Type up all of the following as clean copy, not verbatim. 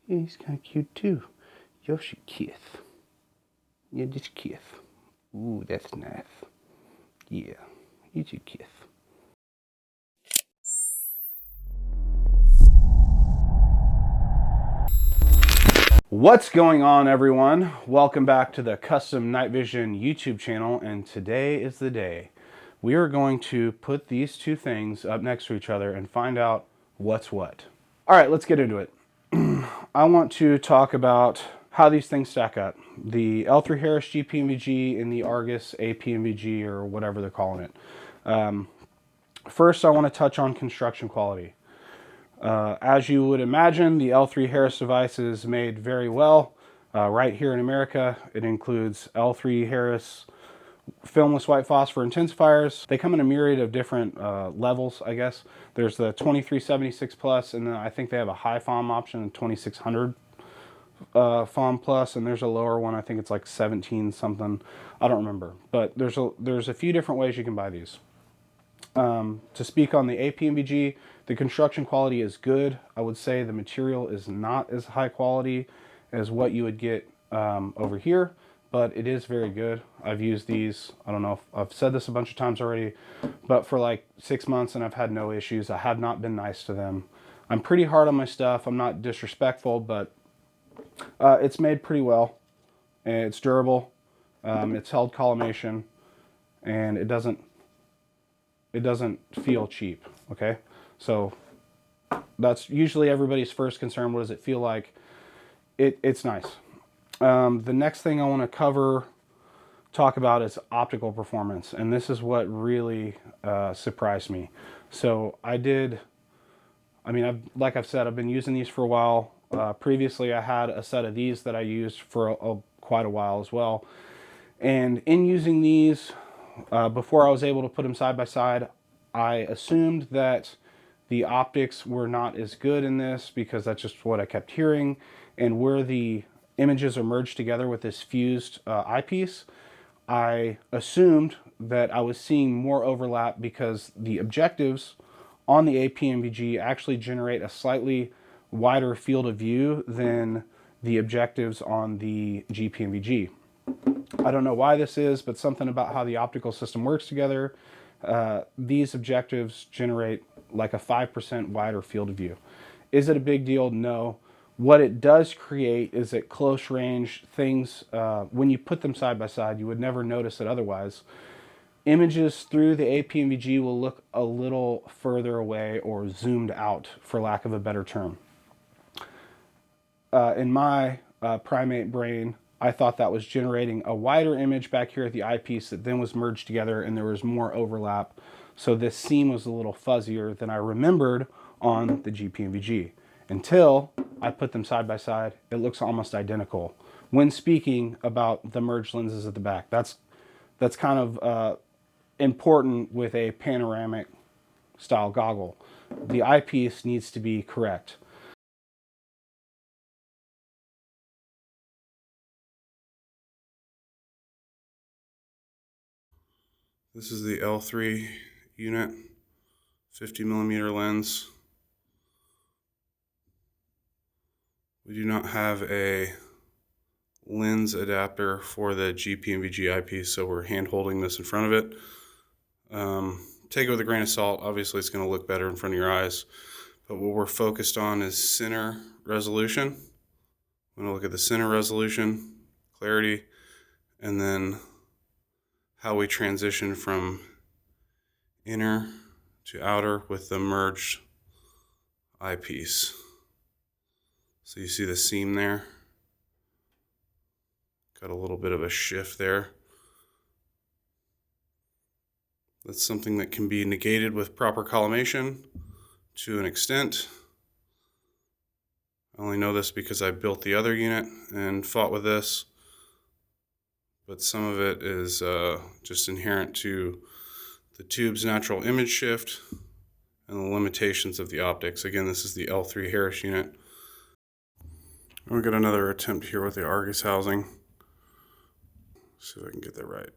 Yeah, he's kind of cute too. Yoshi kiss. Yeah, just kiss. Ooh, that's nice. Yeah, you should kiss. What's going on, everyone? Welcome back to the Custom Night Vision YouTube channel, and today is the day. We are going to put these two things up next to each other and find out what's what. All right, let's get into it. I want to talk about how these things stack up. The L3Harris GPNVG and the Argus APNVG, or whatever they're calling it. First, I want to touch on construction quality. As you would imagine, the L3Harris device is made very well. Right here in America, it includes L3Harris filmless white phosphor intensifiers. They come in a myriad of different levels, I guess. There's the 2376 plus, and then I think they have a high FOM option, 2600 FOM plus, and there's a lower one. I think it's like 17 something. I don't remember, but there's a few different ways you can buy these. To speak on the APNVG, the construction quality is good. I would say the material is not as high quality as what you would get over here, but it is very good. I've used these, I don't know if I've said this a bunch of times already, but for like 6 months and I've had no issues. I have not been nice to them. I'm pretty hard on my stuff. I'm not disrespectful, but it's made pretty well. It's durable. It's held collimation, and it doesn't feel cheap, okay? So that's usually everybody's first concern. What does it feel like? It's nice. The next thing I want to talk about is optical performance, and this is what really surprised me. So like I've said, I've been using these for a while. Previously, I had a set of these that I used for quite a while as well. And in using these, before I was able to put them side by side, I assumed that the optics were not as good in this because that's just what I kept hearing. And where the images are merged together with this fused eyepiece, I assumed that I was seeing more overlap because the objectives on the APNVG actually generate a slightly wider field of view than the objectives on the GPNVG. I don't know why this is, but something about how the optical system works together. These objectives generate like a 5% wider field of view. Is it a big deal? No. What it does create is at close range things, when you put them side by side, you would never notice it otherwise. Images through the APNVG will look a little further away or zoomed out, for lack of a better term. In my primate brain, I thought that was generating a wider image back here at the eyepiece that then was merged together and there was more overlap. So this seam was a little fuzzier than I remembered on the GPNVG. Until I put them side by side, it looks almost identical. When speaking about the merged lenses at the back, that's kind of important with a panoramic style goggle. The eyepiece needs to be correct. This is the L3 unit, 50mm lens. We do not have a lens adapter for the GPNVG eyepiece, so we're hand holding this in front of it. Take it with a grain of salt. Obviously it's going to look better in front of your eyes, but what we're focused on is center resolution. I'm going to look at the center resolution, clarity, and then how we transition from inner to outer with the merged eyepiece. So you see the seam there? Got a little bit of a shift there. That's something that can be negated with proper collimation to an extent. I only know this because I built the other unit and fought with this, but some of it is just inherent to the tube's natural image shift and the limitations of the optics. Again, this is the L3Harris unit. We've got another attempt here with the Argus housing. See if I can get that right.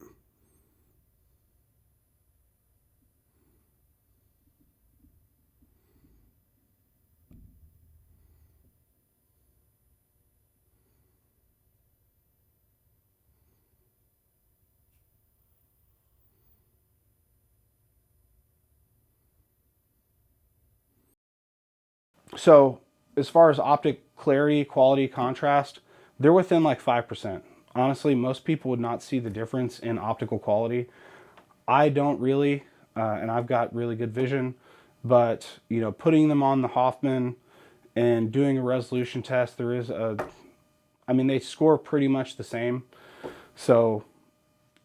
So as far as optic clarity, quality, contrast, they're within like 5%. Honestly, most people would not see the difference in optical quality. I don't really, and I've got really good vision, but you know, putting them on the Hoffman and doing a resolution test, there is a, I mean, they score pretty much the same. So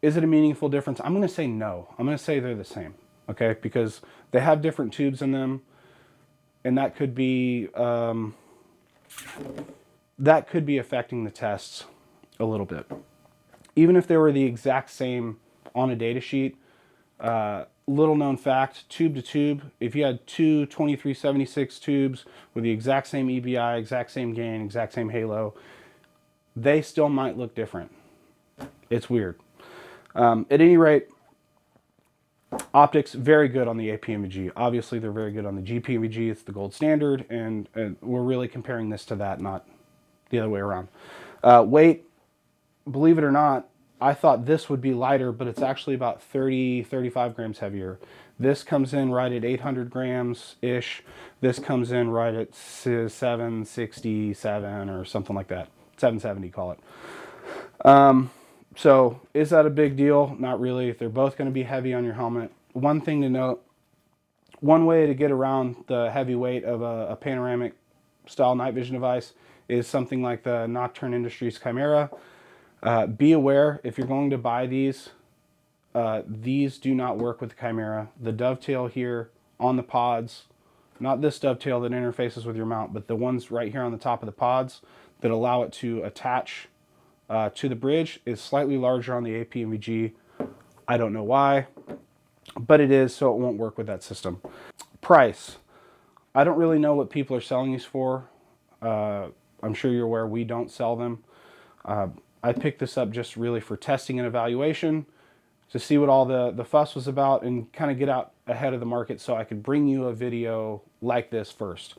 is it a meaningful difference? I'm going to say no. I'm going to say they're the same, okay? Because they have different tubes in them, and that could be affecting the tests a little bit. Even if they were the exact same on a data sheet, little known fact, tube to tube, if you had two 2376 tubes with the exact same EBI, exact same gain, exact same halo, they still might look different. It's weird. At any rate, optics, very good on the APNVG. Obviously, they're very good on the GPNVG. It's the gold standard, and we're really comparing this to that, not the other way around. Weight, believe it or not, I thought this would be lighter, but it's actually about 30, 35 grams heavier. This comes in right at 800 grams-ish. This comes in right at 767 or something like that. 770, call it. So is that a big deal? Not really. They're both going to be heavy on your helmet. One thing to note, one way to get around the heavy weight of a panoramic style night vision device is something like the Nocturne Industries Chimera. Be aware, if you're going to buy these do not work with the Chimera. The dovetail here on the pods, not this dovetail that interfaces with your mount, but the ones right here on the top of the pods that allow it to attach to the bridge, is slightly larger on the APNVG. I don't know why, but it is, so it won't work with that system. Price. I don't really know what people are selling these for. I'm sure you're aware we don't sell them. I picked this up just really for testing and evaluation, to see what all the fuss was about and kind of get out ahead of the market so I could bring you a video like this first.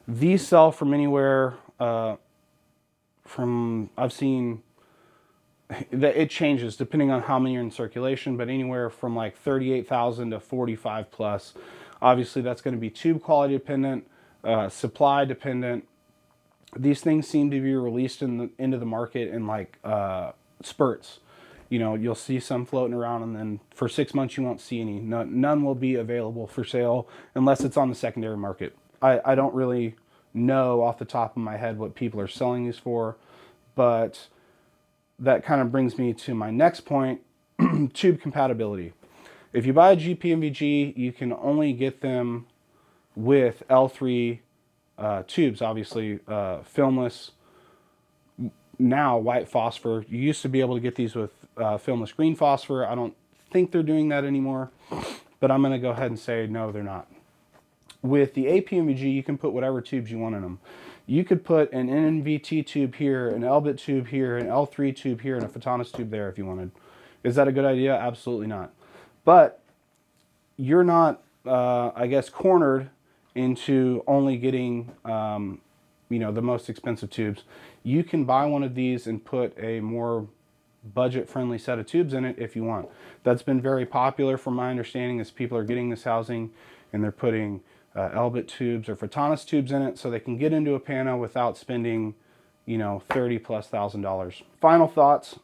These sell from anywhere I've seen that it changes depending on how many are in circulation, but anywhere from like 38,000 to 45 plus. Obviously that's going to be tube quality dependent, supply dependent. These things seem to be released into the market in like spurts. You know, you'll see some floating around, and then for 6 months you won't see any. None will be available for sale unless it's on the secondary market. I don't really know off the top of my head what people are selling these for, but that kind of brings me to my next point, tube compatibility. If you buy a GPNVG, you can only get them with L3 tubes, obviously filmless, now white phosphor. You used to be able to get these with filmless green phosphor. I don't think they're doing that anymore, but I'm going to go ahead and say no, they're not. With the APNVG, you can put whatever tubes you want in them. You could put an NVT tube here, an Elbit tube here, an L3 tube here, and a Photonis tube there if you wanted. Is that a good idea? Absolutely not. But you're not, I guess, cornered into only getting, you know, the most expensive tubes. You can buy one of these and put a more budget-friendly set of tubes in it if you want. That's been very popular from my understanding, as people are getting this housing and they're putting Elbit tubes or Photonis tubes in it so they can get into a pano without spending, you know, $30,000+. Final thoughts.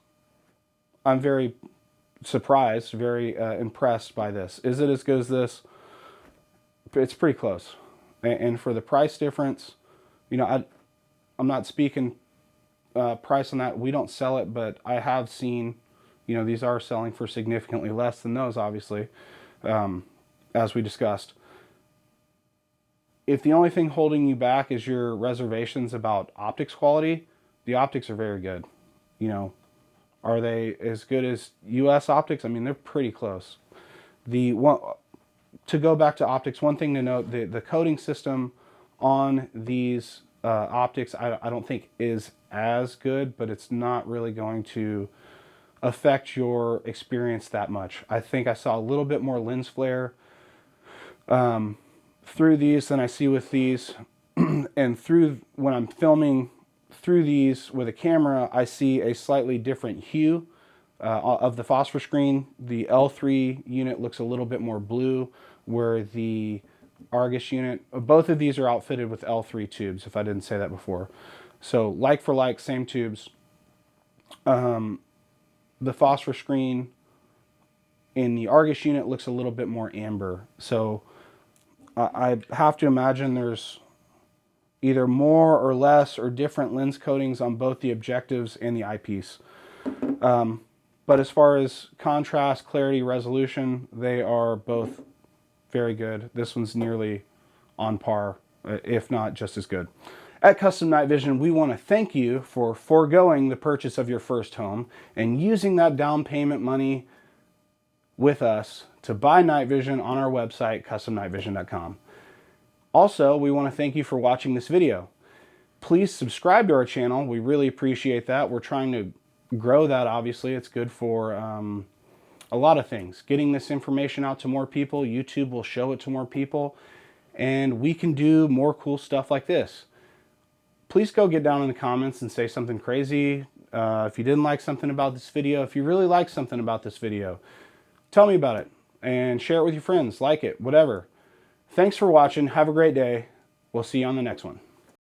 I'm very surprised, very impressed by this. Is it as good as this? It's pretty close. And for the price difference, you know, I'm not speaking price on that. We don't sell it, but I have seen, you know, these are selling for significantly less than those, obviously, as we discussed. If the only thing holding you back is your reservations about optics quality, the optics are very good. You know, are they as good as US optics? I mean, they're pretty close. To go back to optics, one thing to note, the coating system on these optics, I don't think is as good, but it's not really going to affect your experience that much. I think I saw a little bit more lens flare through these than I see with these. And when I'm filming through these with a camera, I see a slightly different hue of the phosphor screen. The L3 unit looks a little bit more blue, where the Argus unit. Both of these are outfitted with L3 tubes, if I didn't say that before. So like for like, same tubes. The phosphor screen in the Argus unit looks a little bit more amber. So I have to imagine there's either more or less or different lens coatings on both the objectives and the eyepiece. But as far as contrast, clarity, resolution, they are both very good. This one's nearly on par, if not just as good. At Custom Night Vision, we want to thank you for foregoing the purchase of your first home and using that down payment money with us to buy night vision on our website, customnightvision.com. Also, we want to thank you for watching this video. Please subscribe to our channel. We really appreciate that. We're trying to grow that, obviously. It's good for a lot of things. Getting this information out to more people. YouTube will show it to more people. And we can do more cool stuff like this. Please go get down in the comments and say something crazy. If you didn't like something about this video, if you really like something about this video, tell me about it and share it with your friends. Like it, whatever. Thanks for watching. Have a great day. We'll see you on the next one.